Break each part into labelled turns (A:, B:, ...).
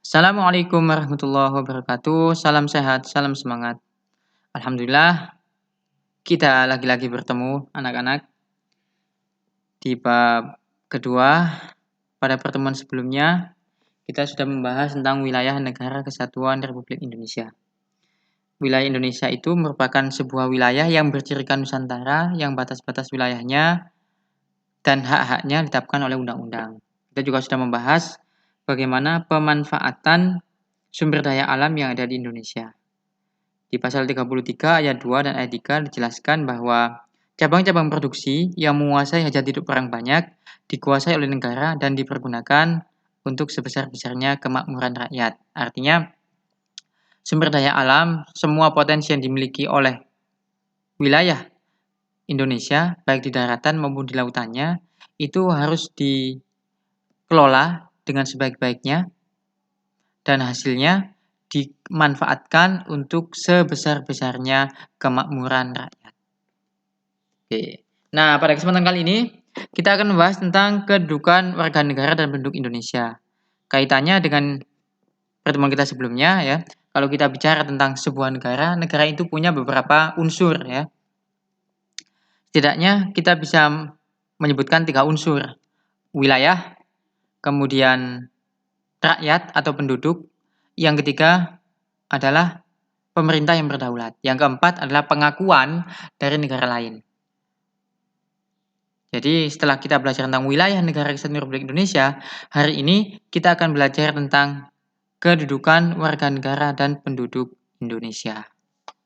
A: Assalamualaikum warahmatullahi wabarakatuh. Salam sehat, salam semangat. Alhamdulillah, kita lagi-lagi bertemu anak-anak di bab kedua. Pada pertemuan sebelumnya, kita sudah membahas tentang wilayah negara kesatuan Republik Indonesia. Wilayah Indonesia itu merupakan sebuah wilayah yang bercirikan Nusantara, yang batas-batas wilayahnya dan hak-haknya ditetapkan oleh undang-undang. Kita juga sudah membahas bagaimana pemanfaatan sumber daya alam yang ada di Indonesia. Di pasal 33 ayat 2 dan ayat 3 dijelaskan bahwa cabang-cabang produksi yang menguasai hajat hidup orang banyak dikuasai oleh negara dan dipergunakan untuk sebesar-besarnya kemakmuran rakyat. Artinya, sumber daya alam, semua potensi yang dimiliki oleh wilayah Indonesia, baik di daratan maupun di lautannya, itu harus dikelola dengan sebaik-baiknya dan hasilnya dimanfaatkan untuk sebesar-besarnya kemakmuran rakyat. Oke. Nah, pada kesempatan kali ini kita akan membahas tentang kedudukan warga negara dan penduduk Indonesia. Kaitannya dengan pertemuan kita sebelumnya ya. Kalau kita bicara tentang sebuah negara, negara itu punya beberapa unsur ya. Setidaknya kita bisa menyebutkan 3 unsur. Wilayah, kemudian rakyat atau penduduk, yang ketiga adalah pemerintah yang berdaulat. Yang keempat adalah pengakuan dari negara lain. Jadi setelah kita belajar tentang wilayah negara kesatuan Republik Indonesia, hari ini kita akan belajar tentang kedudukan warga negara dan penduduk Indonesia.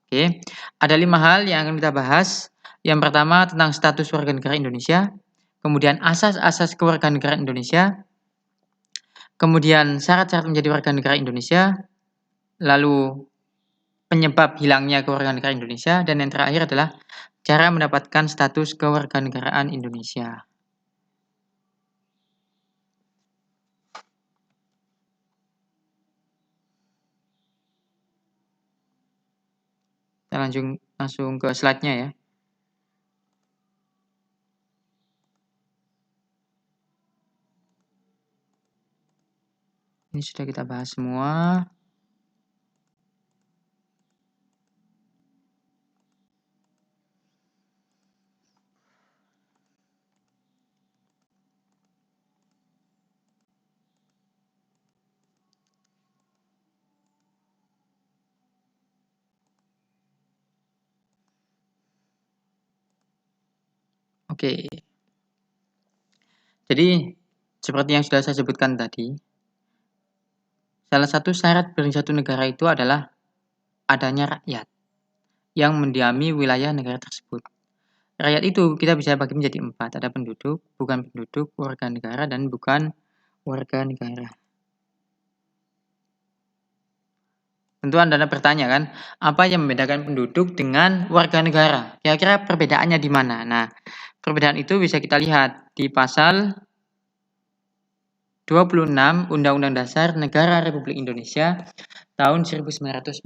A: Oke, ada 5 hal yang akan kita bahas. Yang pertama tentang status warga negara Indonesia, kemudian asas-asas kewarganegaraan Indonesia, kemudian syarat-syarat menjadi warga negara Indonesia, lalu penyebab hilangnya kewarganegaraan Indonesia, dan yang terakhir adalah cara mendapatkan status kewarganegaraan Indonesia. Kita langsung ke slide-nya ya. Ini sudah kita bahas semua. Oke. Jadi, seperti yang sudah saya sebutkan tadi, salah satu syarat bagi satu negara itu adalah adanya rakyat yang mendiami wilayah negara tersebut. Rakyat itu kita bisa bagi menjadi 4. Ada penduduk, bukan penduduk, warga negara, dan bukan warga negara. Tentu Anda bertanya kan, apa yang membedakan penduduk dengan warga negara? Kira-kira perbedaannya di mana? Nah, perbedaan itu bisa kita lihat di pasal 26 Undang-Undang Dasar Negara Republik Indonesia tahun 1945.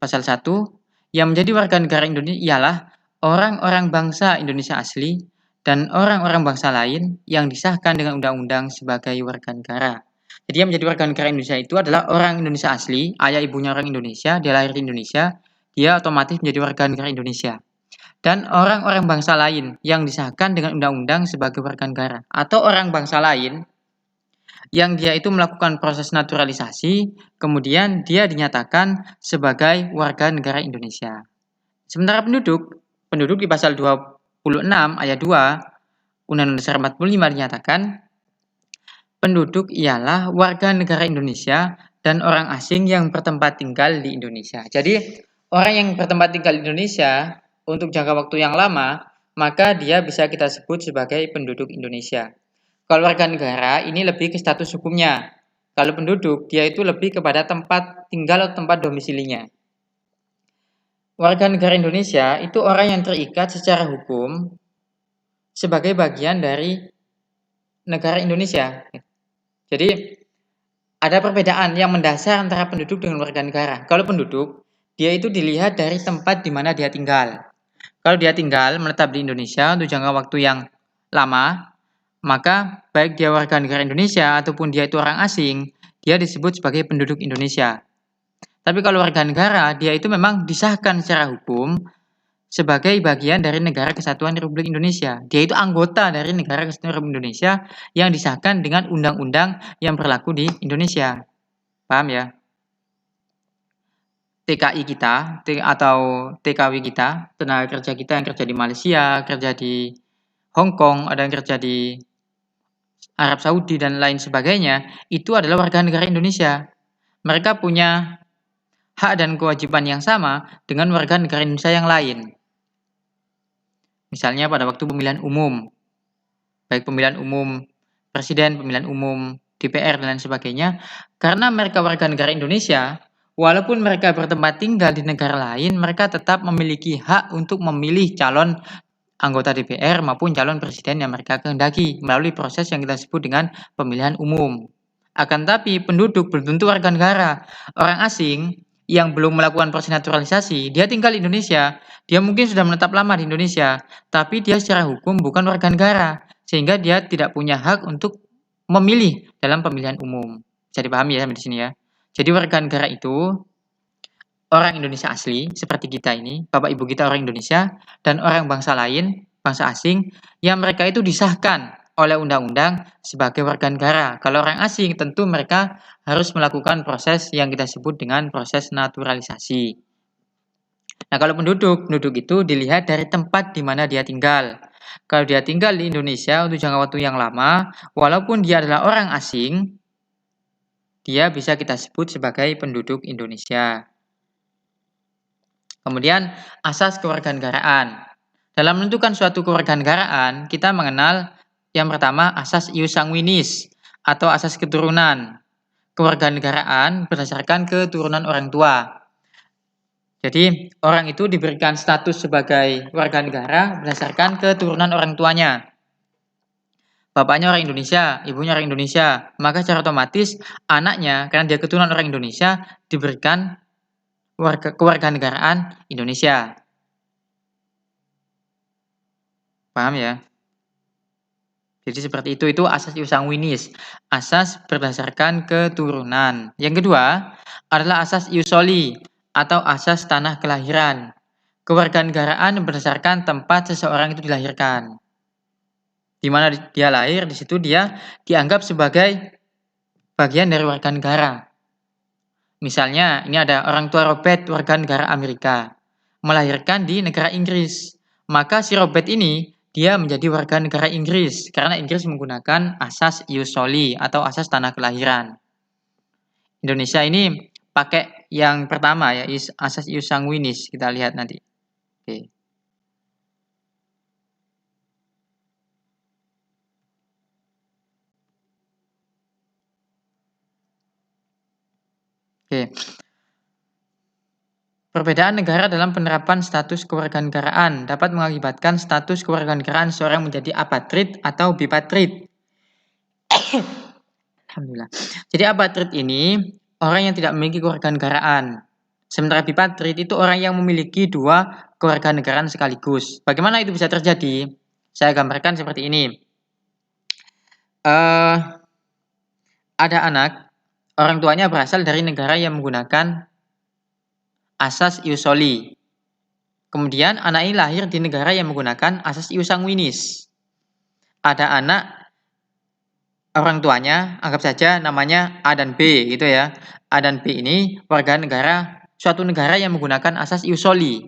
A: Pasal 1, yang menjadi warga negara Indonesia ialah orang-orang bangsa Indonesia asli dan orang-orang bangsa lain yang disahkan dengan undang-undang sebagai warga negara. Jadi yang menjadi warga negara Indonesia itu adalah orang Indonesia asli, ayah ibunya orang Indonesia, dia lahir di Indonesia, dia otomatis menjadi warga negara Indonesia. Dan orang-orang bangsa lain yang disahkan dengan undang-undang sebagai warga negara. Atau orang bangsa lain yang dia itu melakukan proses naturalisasi, kemudian dia dinyatakan sebagai warga negara Indonesia. Sementara penduduk di pasal 26 ayat 2 Undang-Undang Dasar 45 dinyatakan penduduk ialah warga negara Indonesia dan orang asing yang bertempat tinggal di Indonesia. Jadi, orang yang bertempat tinggal di Indonesia untuk jangka waktu yang lama, maka dia bisa kita sebut sebagai penduduk Indonesia. Kalau warga negara, ini lebih ke status hukumnya. Kalau penduduk, dia itu lebih kepada tempat tinggal atau tempat domisilinya. Warga negara Indonesia itu orang yang terikat secara hukum sebagai bagian dari negara Indonesia. Jadi ada perbedaan yang mendasar antara penduduk dengan warga negara. Kalau penduduk, dia itu dilihat dari tempat di mana dia tinggal. Kalau dia tinggal menetap di Indonesia untuk jangka waktu yang lama, maka baik dia warga negara Indonesia ataupun dia itu orang asing, dia disebut sebagai penduduk Indonesia. Tapi kalau warga negara, dia itu memang disahkan secara hukum sebagai bagian dari Negara Kesatuan Republik Indonesia. Dia itu anggota dari Negara Kesatuan Republik Indonesia yang disahkan dengan undang-undang yang berlaku di Indonesia. Paham ya? TKI kita atau TKW kita, tenaga kerja kita yang kerja di Malaysia, kerja di Hong Kong, ada yang kerja di Arab Saudi dan lain sebagainya, itu adalah warga negara Indonesia. Mereka punya hak dan kewajiban yang sama dengan warga negara Indonesia yang lain. Misalnya pada waktu pemilihan umum, baik pemilihan umum presiden, pemilihan umum DPR dan lain sebagainya, karena mereka warga negara Indonesia, walaupun mereka bertempat tinggal di negara lain, mereka tetap memiliki hak untuk memilih calon anggota DPR maupun calon presiden yang mereka kehendaki melalui proses yang kita sebut dengan pemilihan umum. Akan tapi penduduk belum tentu warga negara. Orang asing yang belum melakukan proses naturalisasi, dia tinggal di Indonesia, dia mungkin sudah menetap lama di Indonesia, tapi dia secara hukum bukan warga negara, sehingga dia tidak punya hak untuk memilih dalam pemilihan umum. Bisa dipahami ya sampai di sini ya. Jadi warga negara itu orang Indonesia asli, seperti kita ini, bapak ibu kita orang Indonesia, dan orang bangsa lain, bangsa asing, yang mereka itu disahkan oleh undang-undang sebagai warga negara. Kalau orang asing, tentu mereka harus melakukan proses yang kita sebut dengan proses naturalisasi. Nah, kalau penduduk itu dilihat dari tempat di mana dia tinggal. Kalau dia tinggal di Indonesia untuk jangka waktu yang lama, walaupun dia adalah orang asing, dia bisa kita sebut sebagai penduduk Indonesia. Kemudian, asas kewarganegaraan. Dalam menentukan suatu kewarganegaraan, kita mengenal yang pertama asas ius sanguinis atau asas keturunan. Kewarganegaraan berdasarkan keturunan orang tua. Jadi, orang itu diberikan status sebagai warga negara berdasarkan keturunan orang tuanya. Bapaknya orang Indonesia, ibunya orang Indonesia, maka secara otomatis anaknya, karena dia keturunan orang Indonesia, diberikan kewarganegaraan Indonesia. Paham ya? Jadi seperti itu asas ius sanguinis, asas berdasarkan keturunan. Yang kedua adalah asas ius soli atau asas tanah kelahiran. Kewarganegaraan berdasarkan tempat seseorang itu dilahirkan. Di mana dia lahir, di situ dia dianggap sebagai bagian dari warga negara. Misalnya, ini ada orang tua Robert warga negara Amerika, melahirkan di negara Inggris. Maka si Robert ini dia menjadi warga negara Inggris karena Inggris menggunakan asas ius soli atau asas tanah kelahiran. Indonesia ini pakai yang pertama ya, asas ius sanguinis, kita lihat nanti. Oke. Oke. Perbedaan negara dalam penerapan status kewarganegaraan dapat mengakibatkan status kewarganegaraan seorang menjadi apatrid atau bipatrid. Alhamdulillah. Jadi apatrid ini orang yang tidak memiliki kewarganegaraan. Sementara bipatrid itu orang yang memiliki dua kewarganegaraan sekaligus. Bagaimana itu bisa terjadi? Saya gambarkan seperti ini. Ada anak, orang tuanya berasal dari negara yang menggunakan asas ius soli. Kemudian anak ini lahir di negara yang menggunakan asas ius sanguinis. Ada anak, orang tuanya anggap saja namanya A dan B gitu ya. A dan B ini warga negara suatu negara yang menggunakan asas ius soli.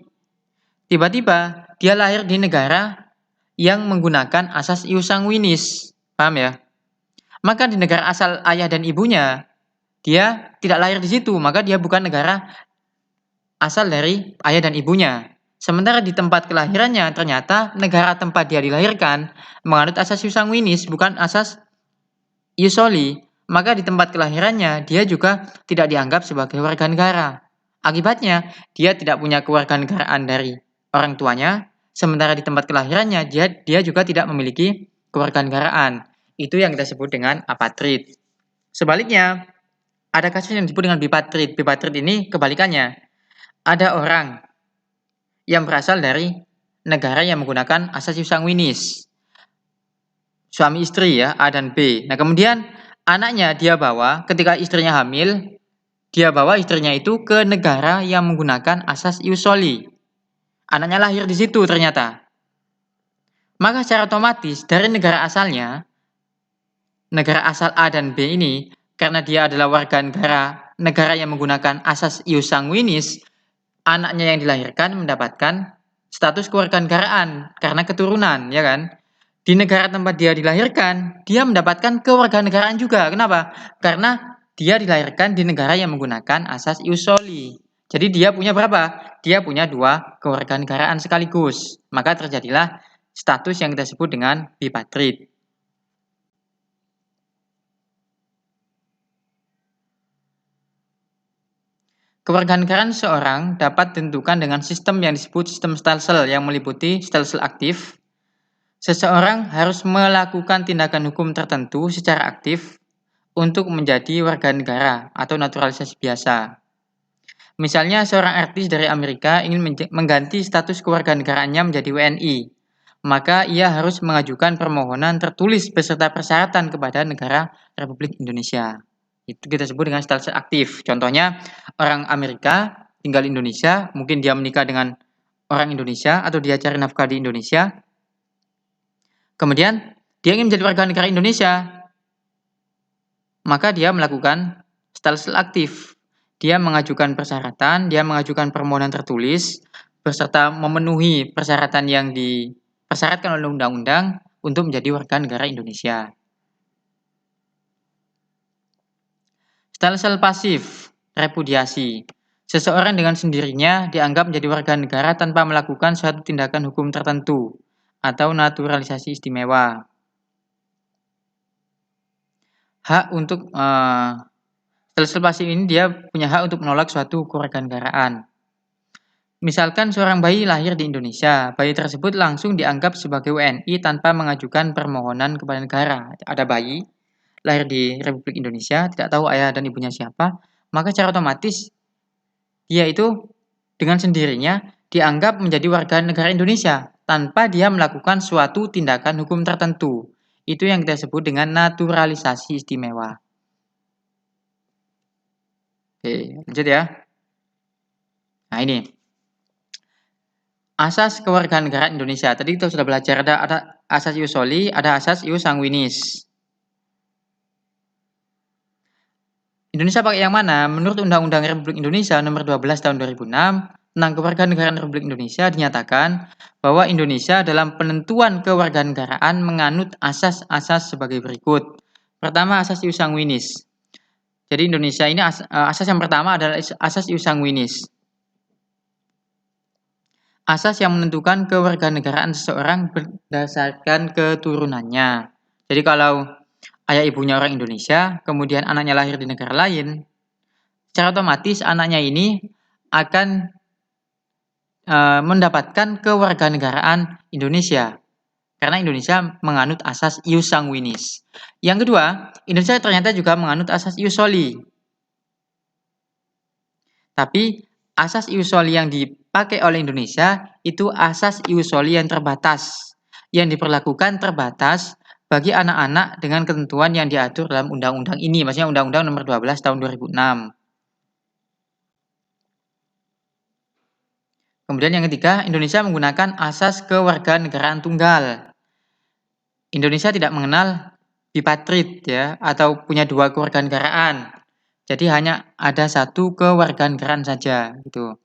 A: Tiba-tiba dia lahir di negara yang menggunakan asas ius sanguinis. Paham ya? Maka di negara asal ayah dan ibunya dia tidak lahir di situ, maka dia bukan negara asal dari ayah dan ibunya. Sementara di tempat kelahirannya ternyata negara tempat dia dilahirkan menganut asas ius sanguinis bukan asas ius soli, maka di tempat kelahirannya dia juga tidak dianggap sebagai warga negara. Akibatnya dia tidak punya kewarganegaraan dari orang tuanya, sementara di tempat kelahirannya dia juga tidak memiliki kewarganegaraan. Itu yang kita sebut dengan apatrid. Sebaliknya, ada kasus yang disebut dengan bipatrid. Bipatrid ini kebalikannya. Ada orang yang berasal dari negara yang menggunakan asas ius sanguinis. suami istri ya, A dan B. Nah, kemudian anaknya dia bawa ketika istrinya hamil, dia bawa istrinya itu ke negara yang menggunakan asas ius soli. Anaknya lahir di situ ternyata. Maka secara otomatis dari negara asalnya, negara asal A dan B ini, karena dia adalah warga negara yang menggunakan asas ius sanguinis, anaknya yang dilahirkan mendapatkan status kewarganegaraan karena keturunan, ya kan? Di negara tempat dia dilahirkan, dia mendapatkan kewarganegaraan juga. Kenapa? Karena dia dilahirkan di negara yang menggunakan asas ius soli. Jadi dia punya berapa? Dia punya 2 kewarganegaraan sekaligus. Maka terjadilah status yang kita sebut dengan bipatrid. Kewarganegaraan seseorang dapat ditentukan dengan sistem yang disebut sistem stelsel yang meliputi stelsel aktif. Seseorang harus melakukan tindakan hukum tertentu secara aktif untuk menjadi warga negara atau naturalisasi biasa. Misalnya seorang artis dari Amerika ingin mengganti status kewarganegaraannya menjadi WNI, maka ia harus mengajukan permohonan tertulis beserta persyaratan kepada negara Republik Indonesia. Itu kita sebut dengan stelsel aktif. Contohnya, orang Amerika tinggal di Indonesia, mungkin dia menikah dengan orang Indonesia atau dia cari nafkah di Indonesia. Kemudian, dia ingin menjadi warga negara Indonesia. Maka dia melakukan stelsel aktif. Dia mengajukan persyaratan, dia mengajukan permohonan tertulis beserta memenuhi persyaratan yang dipersyaratkan oleh undang-undang untuk menjadi warga negara Indonesia. Stelsel pasif, repudiasi. Seseorang dengan sendirinya dianggap menjadi warga negara tanpa melakukan suatu tindakan hukum tertentu atau naturalisasi istimewa. Hak untuk stelsel pasif ini dia punya hak untuk menolak suatu kewarganegaraan. Misalkan seorang bayi lahir di Indonesia, bayi tersebut langsung dianggap sebagai WNI tanpa mengajukan permohonan kepada negara. Ada bayi lahir di Republik Indonesia, tidak tahu ayah dan ibunya siapa, maka secara otomatis dia itu dengan sendirinya dianggap menjadi warga negara Indonesia tanpa dia melakukan suatu tindakan hukum tertentu. Itu yang kita sebut dengan naturalisasi istimewa. Oke, lanjut ya. Nah, ini asas kewarganegaraan Indonesia. Tadi kita sudah belajar ada asas ius soli, ada asas ius sanguinis. Indonesia pakai yang mana? Menurut Undang-Undang Republik Indonesia Nomor 12 Tahun 2006 tentang Kewarganegaraan Republik Indonesia dinyatakan bahwa Indonesia dalam penentuan kewarganegaraan menganut asas-asas sebagai berikut. Pertama, asas ius sanguinis. Jadi Indonesia ini asas yang pertama adalah asas ius sanguinis. Asas yang menentukan kewarganegaraan seseorang berdasarkan keturunannya. Jadi kalau ayah ibunya orang Indonesia, kemudian anaknya lahir di negara lain, secara otomatis anaknya ini akan mendapatkan kewarganegaraan Indonesia. Karena Indonesia menganut asas ius sanguinis. Yang kedua, Indonesia ternyata juga menganut asas ius soli. Tapi asas ius soli yang dipakai oleh Indonesia itu asas ius soli yang terbatas. Yang diperlakukan terbatas bagi anak-anak dengan ketentuan yang diatur dalam undang-undang ini, maksudnya Undang-Undang Nomor 12 Tahun 2006. Kemudian yang ketiga, Indonesia menggunakan asas kewarganegaraan tunggal. Indonesia tidak mengenal bipatrid ya atau punya 2 kewarganegaraan. Jadi hanya ada 1 kewarganegaraan saja gitu.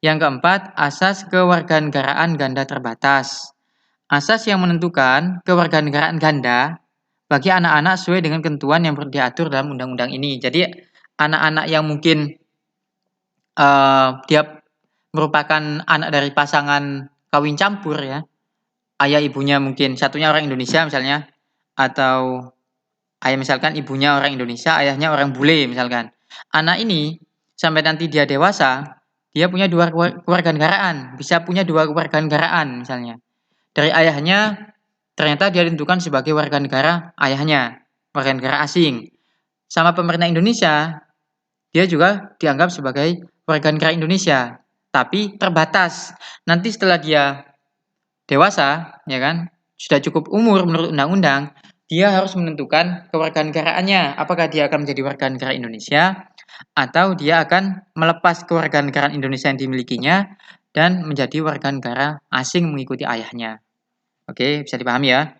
A: Yang keempat, asas kewarganegaraan ganda terbatas. Asas yang menentukan kewarganegaraan ganda bagi anak-anak sesuai dengan ketentuan yang diatur dalam undang-undang ini. Jadi anak-anak yang mungkin dia merupakan anak dari pasangan kawin campur ya, ayah ibunya mungkin satunya orang Indonesia misalnya, atau ayah misalkan ibunya orang Indonesia, ayahnya orang bule misalkan. Anak ini sampai nanti dia dewasa, dia punya 2 kewarganegaraan, bisa punya 2 kewarganegaraan misalnya. Dari ayahnya ternyata dia ditentukan sebagai warga negara ayahnya, warga negara asing. Sama pemerintah Indonesia, dia juga dianggap sebagai warga negara Indonesia, tapi terbatas. Nanti setelah dia dewasa, ya kan, sudah cukup umur menurut undang-undang, dia harus menentukan kewarganegaraannya. Apakah dia akan menjadi warga negara Indonesia atau dia akan melepas kewarganegaraan Indonesia yang dimilikinya dan menjadi warga negara asing mengikuti ayahnya. Oke, bisa dipahami ya?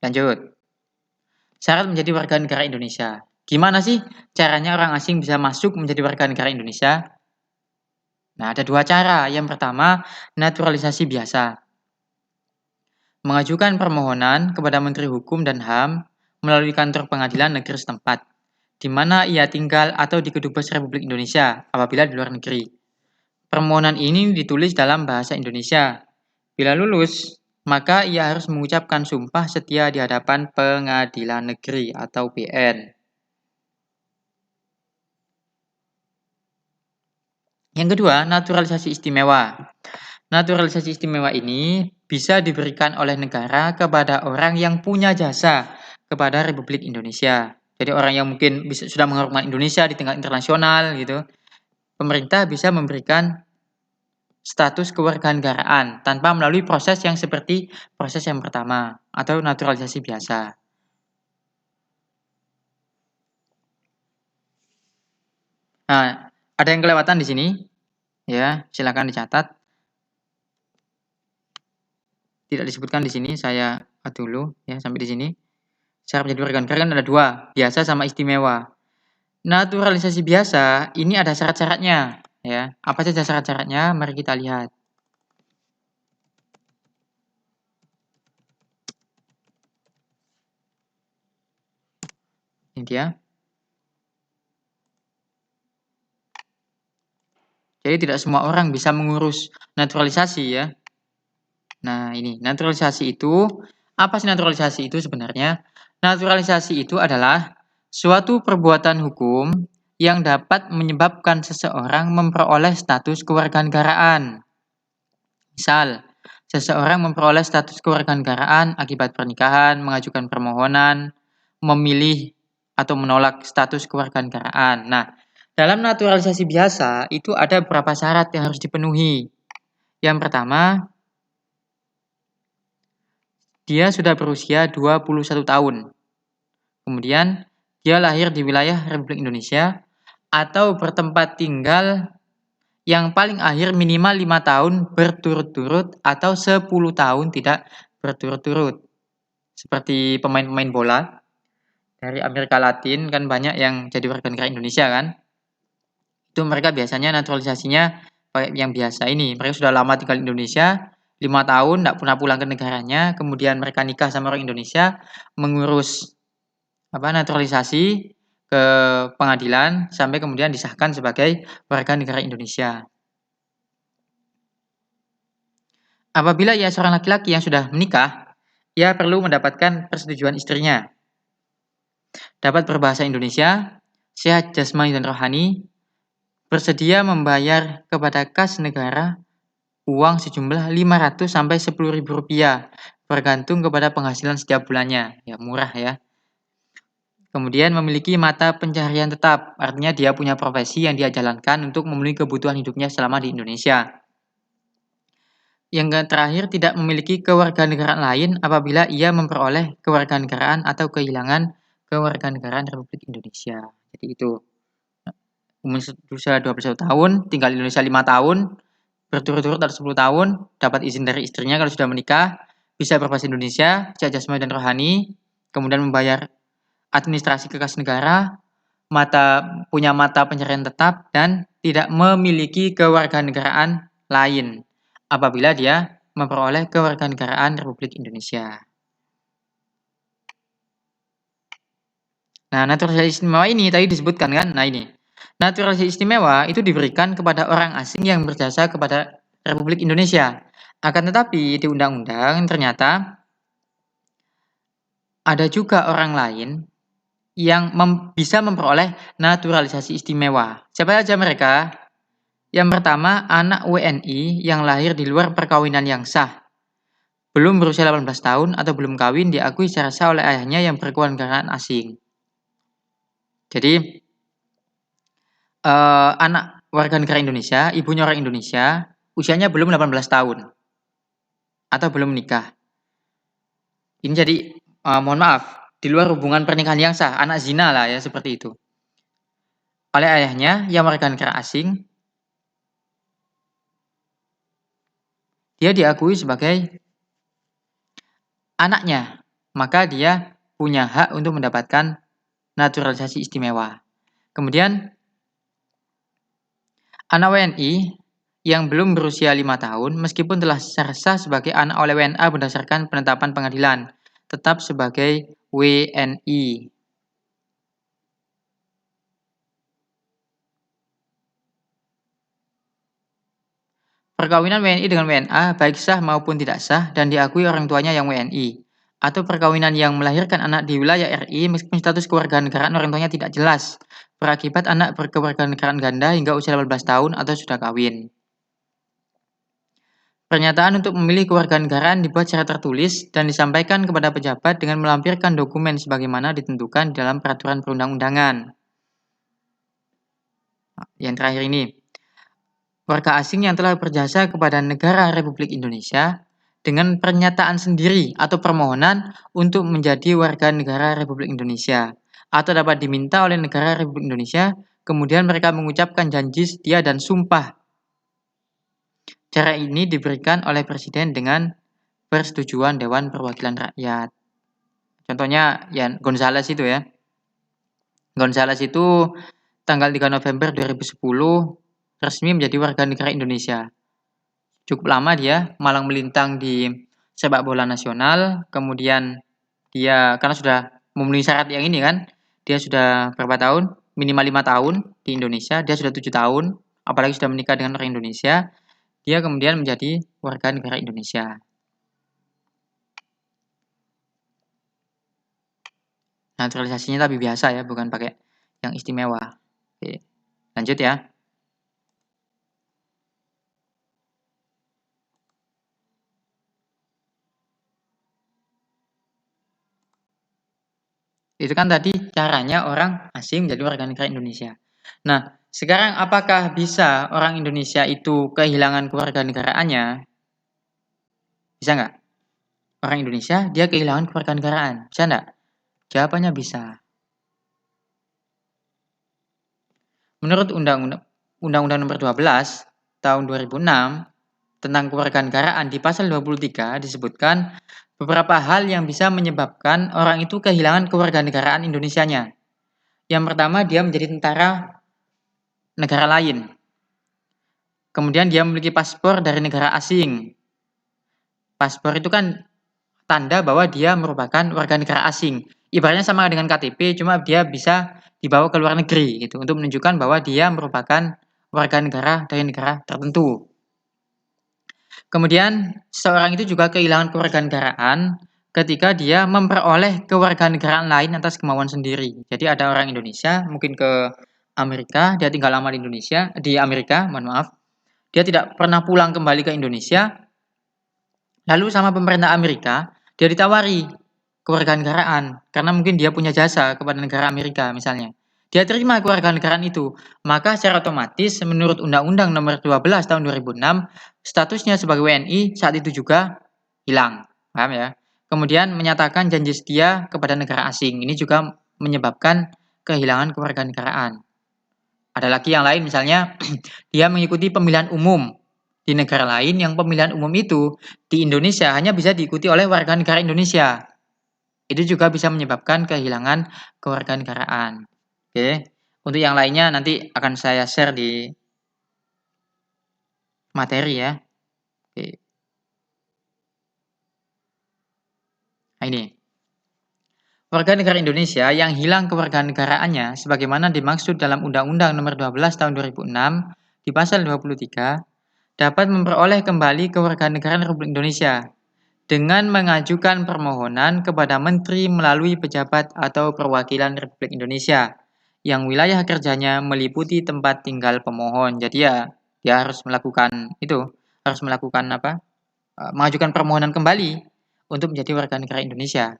A: Lanjut. Syarat menjadi warga negara Indonesia. Gimana sih caranya orang asing bisa masuk menjadi warga negara Indonesia? Nah, ada dua cara. Yang pertama, naturalisasi biasa. Mengajukan permohonan kepada Menteri Hukum dan HAM melalui kantor pengadilan negeri setempat, di mana ia tinggal atau di Kedubes Republik Indonesia apabila di luar negeri. Permohonan ini ditulis dalam bahasa Indonesia. Bila lulus, maka ia harus mengucapkan sumpah setia di hadapan pengadilan negeri atau PN. Yang kedua, naturalisasi istimewa. Naturalisasi istimewa ini bisa diberikan oleh negara kepada orang yang punya jasa kepada Republik Indonesia. Jadi orang yang mungkin sudah menghormati Indonesia di tingkat internasional gitu. Pemerintah bisa memberikan status kewarganegaraan tanpa melalui proses yang seperti proses yang pertama atau naturalisasi biasa. Nah, ada yang kelewatan di sini? Ya, silakan dicatat. Tidak disebutkan di sini, saya dulu ya sampai di sini. Syarat menjadi warga negara kan ada dua, biasa sama istimewa. Naturalisasi biasa ini ada syarat-syaratnya ya. Apa saja syarat-syaratnya? Mari kita lihat. Ini dia. Jadi tidak semua orang bisa mengurus naturalisasi ya. Nah, ini naturalisasi itu apa sih naturalisasi itu sebenarnya? Naturalisasi itu adalah suatu perbuatan hukum yang dapat menyebabkan seseorang memperoleh status kewarganegaraan. Misal, seseorang memperoleh status kewarganegaraan akibat pernikahan, mengajukan permohonan, memilih atau menolak status kewarganegaraan. Nah, dalam naturalisasi biasa itu ada beberapa syarat yang harus dipenuhi. Yang pertama, dia sudah berusia 21 tahun. Kemudian, dia lahir di wilayah Republik Indonesia atau bertempat tinggal yang paling akhir minimal 5 tahun berturut-turut atau 10 tahun tidak berturut-turut. Seperti pemain-pemain bola dari Amerika Latin kan banyak yang jadi warga negara Indonesia kan. Itu mereka biasanya naturalisasinya kayak yang biasa ini. Mereka sudah lama tinggal di Indonesia, 5 tahun tidak pernah pulang ke negaranya, kemudian mereka nikah sama orang Indonesia, mengurus naturalisasi ke pengadilan sampai kemudian disahkan sebagai warga negara Indonesia. Apabila ia seorang laki-laki yang sudah menikah, ia perlu mendapatkan persetujuan istrinya. Dapat berbahasa Indonesia, sehat jasmani dan rohani, bersedia membayar kepada kas negara uang sejumlah 500 sampai 10.000 rupiah, bergantung kepada penghasilan setiap bulannya. Ya, murah ya. Kemudian memiliki mata pencaharian tetap, artinya dia punya profesi yang dia jalankan untuk memenuhi kebutuhan hidupnya selama di Indonesia. Yang terakhir, tidak memiliki kewarganegaraan lain apabila ia memperoleh kewarganegaraan atau kehilangan kewarganegaraan Republik Indonesia. Jadi itu umur berusia 21 tahun, tinggal di Indonesia 5 tahun, berturut-turut atau 10 tahun, dapat izin dari istrinya kalau sudah menikah, bisa berbahasa Indonesia, secara jasmani dan rohani, kemudian membayar administrasi ke kas negara, punya mata pencaharian tetap, dan tidak memiliki kewarganegaraan lain apabila dia memperoleh kewarganegaraan Republik Indonesia. Nah, naturalisasi istimewa ini tadi disebutkan kan? Nah, ini. Naturalisasi istimewa itu diberikan kepada orang asing yang berjasa kepada Republik Indonesia. Akan tetapi di undang-undang ternyata ada juga orang lain yang bisa memperoleh naturalisasi istimewa. Siapa saja mereka? Yang pertama, anak WNI yang lahir di luar perkawinan yang sah, belum berusia 18 tahun atau belum kawin diakui secara sah oleh ayahnya yang berkewarganegaraan asing. Jadi, anak warga negara Indonesia, ibunya orang Indonesia, usianya belum 18 tahun atau belum menikah. Ini jadi mohon maaf, di luar hubungan pernikahan yang sah, anak zina lah ya seperti itu. Oleh ayahnya yang warga negara asing, dia diakui sebagai anaknya, maka dia punya hak untuk mendapatkan naturalisasi istimewa. Kemudian anak WNI yang belum berusia 5 tahun meskipun telah sah sebagai anak oleh WNA berdasarkan penetapan pengadilan, tetap sebagai WNI. Perkawinan WNI dengan WNA baik sah maupun tidak sah dan diakui orang tuanya yang WNI. Atau perkawinan yang melahirkan anak di wilayah RI meskipun status kewarganegaraan orang tuanya tidak jelas, berakibat anak berkewarganegaraan ganda hingga usia 18 tahun atau sudah kawin. Pernyataan untuk memilih kewarganegaraan dibuat secara tertulis dan disampaikan kepada pejabat dengan melampirkan dokumen sebagaimana ditentukan dalam peraturan perundang-undangan. Yang terakhir ini, warga asing yang telah berjasa kepada negara Republik Indonesia dengan pernyataan sendiri atau permohonan untuk menjadi warga negara Republik Indonesia atau dapat diminta oleh negara Republik Indonesia, kemudian mereka mengucapkan janji setia dan sumpah. Cara ini diberikan oleh Presiden dengan persetujuan Dewan Perwakilan Rakyat. Contohnya ya Gonzales itu ya. Gonzales itu tanggal 3 November 2010 resmi menjadi warga negara Indonesia. Cukup lama dia malang melintang di sepak bola nasional, kemudian dia karena sudah memenuhi syarat yang ini kan, dia sudah berapa tahun? Minimal 5 tahun di Indonesia, dia sudah 7 tahun, apalagi sudah menikah dengan orang Indonesia, dia kemudian menjadi warga negara Indonesia. Naturalisasinya tapi biasa ya, bukan pakai yang istimewa. Oke, lanjut ya. Itu kan tadi caranya orang asing menjadi warga negara Indonesia. Nah, sekarang apakah bisa orang Indonesia itu kehilangan kewarganegaraannya? Bisa nggak? Orang Indonesia dia kehilangan kewarganegaraan. Bisa nggak? Jawabannya bisa. Menurut Undang-Undang Nomor 12 Tahun 2006 tentang kewarganegaraan di pasal 23 disebutkan beberapa hal yang bisa menyebabkan orang itu kehilangan kewarganegaraan Indonesianya. Yang pertama, dia menjadi tentara negara lain. Kemudian dia memiliki paspor dari negara asing. Paspor itu kan tanda bahwa dia merupakan warga negara asing. Ibaratnya sama dengan KTP, cuma dia bisa dibawa ke luar negeri gitu untuk menunjukkan bahwa dia merupakan warga negara dari negara tertentu. Kemudian seorang itu juga kehilangan kewarganegaraan ketika dia memperoleh kewarganegaraan lain atas kemauan sendiri. Jadi ada orang Indonesia mungkin ke Amerika, dia tinggal lama di Indonesia, di Amerika, mohon maaf. Dia tidak pernah pulang kembali ke Indonesia. Lalu sama pemerintah Amerika, dia ditawari kewarganegaraan karena mungkin dia punya jasa kepada negara Amerika misalnya. Dia terima kewarganegaraan itu, maka secara otomatis menurut Undang-Undang Nomor 12 Tahun 2006, statusnya sebagai WNI saat itu juga hilang. Paham ya? Kemudian menyatakan janji setia kepada negara asing. Ini juga menyebabkan kehilangan kewarganegaraan. Ada lagi yang lain misalnya dia mengikuti pemilihan umum di negara lain yang pemilihan umum itu di Indonesia hanya bisa diikuti oleh warga negara Indonesia. Itu juga bisa menyebabkan kehilangan kewarganegaraan. Oke. Untuk yang lainnya nanti akan saya share di materi ya. Oke. Nah ini. Warga negara Indonesia yang hilang kewarganegaraannya sebagaimana dimaksud dalam Undang-Undang Nomor 12 Tahun 2006 di pasal 23 dapat memperoleh kembali kewarganegaraan Republik Indonesia dengan mengajukan permohonan kepada menteri melalui pejabat atau perwakilan Republik Indonesia yang wilayah kerjanya meliputi tempat tinggal pemohon. Jadi ya dia harus melakukan itu, harus melakukan apa? Mengajukan permohonan kembali untuk menjadi warga negara Indonesia.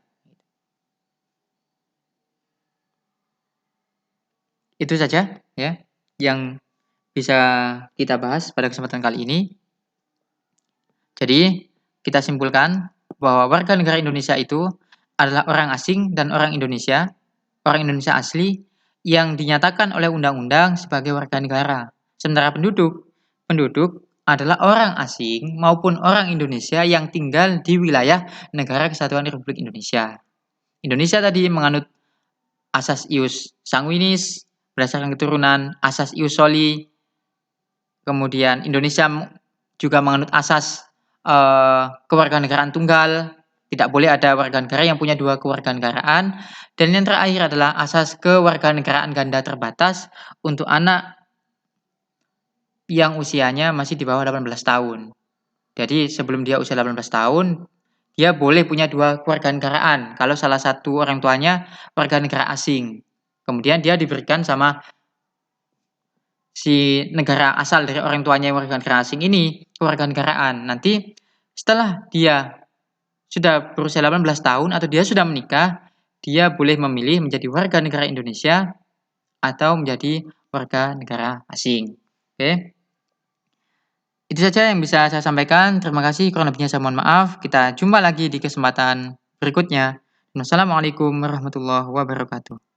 A: Itu saja ya yang bisa kita bahas pada kesempatan kali ini. Jadi kita simpulkan bahwa warga negara Indonesia itu adalah orang asing dan orang Indonesia asli yang dinyatakan oleh undang-undang sebagai warga negara. Sementara penduduk adalah orang asing maupun orang Indonesia yang tinggal di wilayah Negara Kesatuan Republik Indonesia. Indonesia tadi menganut asas ius sanguinis berdasarkan keturunan, asas ius soli. Kemudian Indonesia juga menganut asas kewarganegaraan tunggal. Tidak boleh ada warga negara yang punya dua kewarganegaraan. Dan yang terakhir adalah asas kewarganegaraan ganda terbatas untuk anak yang usianya masih di bawah 18 tahun. Jadi sebelum dia usia 18 tahun, dia boleh punya dua kewarganegaraan. Kalau salah satu orang tuanya warga negara asing, kemudian dia diberikan sama si negara asal dari orang tuanya yang warga negara asing ini kewarganegaraan. Nanti setelah dia sudah berusia 18 tahun atau dia sudah menikah, dia boleh memilih menjadi warga negara Indonesia atau menjadi warga negara asing. Oke. Itu saja yang bisa saya sampaikan. Terima kasih. Kurang lebihnya saya mohon maaf. Kita jumpa lagi di kesempatan berikutnya. Wassalamualaikum warahmatullahi wabarakatuh.